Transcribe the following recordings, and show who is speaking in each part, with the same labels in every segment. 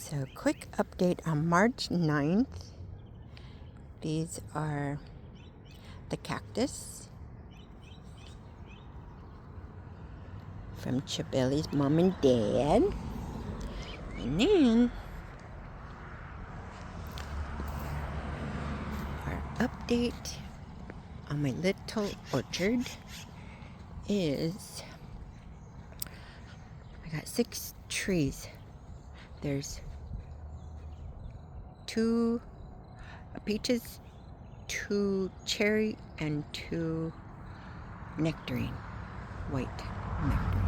Speaker 1: So, quick update on March 9th. These are the cactus from Chabeli's mom and dad. And then our update on my little orchard is I got 6 trees. There's 2 peaches, 2 cherry, and 2 nectarine, white nectarine.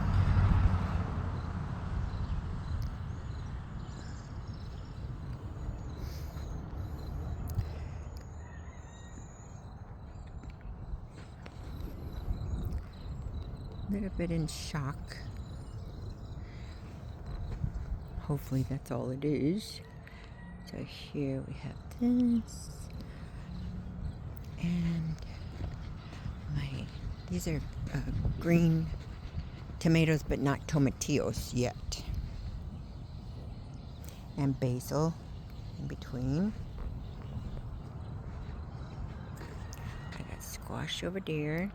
Speaker 1: A little bit in shock. Hopefully that's all it is. So here we have this, and these are green tomatoes, but not tomatillos yet, and basil in between. I got squash over there.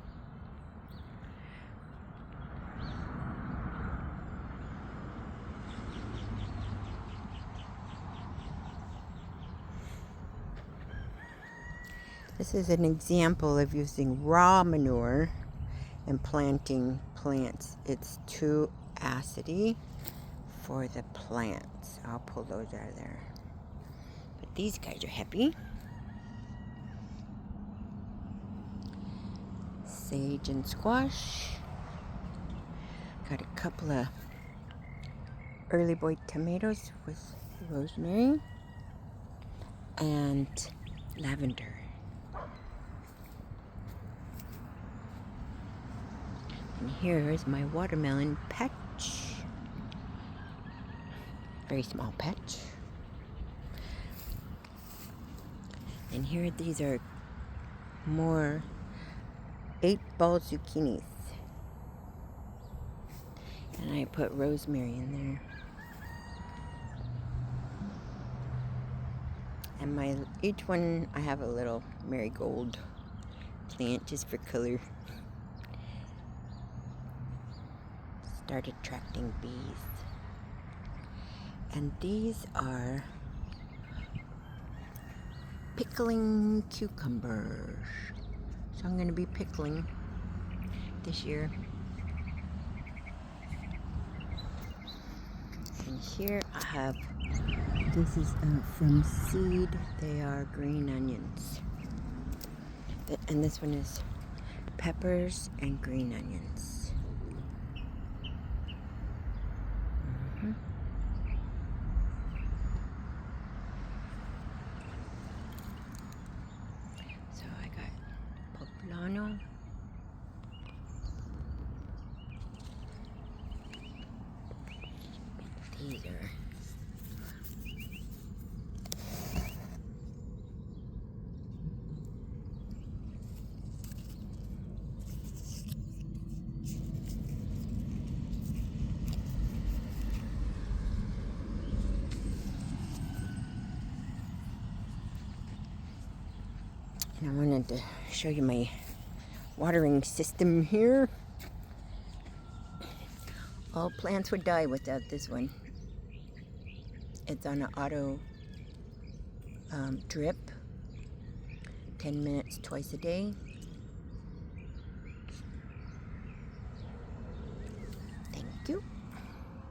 Speaker 1: This is an example of using raw manure and planting plants. It's too acidy for the plants. I'll pull those out of there. But these guys are happy. Sage and squash. Got a couple of early boy tomatoes with rosemary and lavender. And here is my watermelon patch. Very small patch. And here these are more 8-ball zucchinis. And I put rosemary in there. And each one I have a little marigold plant just for color. Start attracting bees. And these are pickling cucumbers. So I'm going to be pickling this year. And here I have, this is from seed. They are green onions. And this one is peppers and green onions. So I got poblano. These are and I wanted to show you my watering system here. All plants would die without this one. It's on an auto drip, 10 minutes twice a day. Thank you.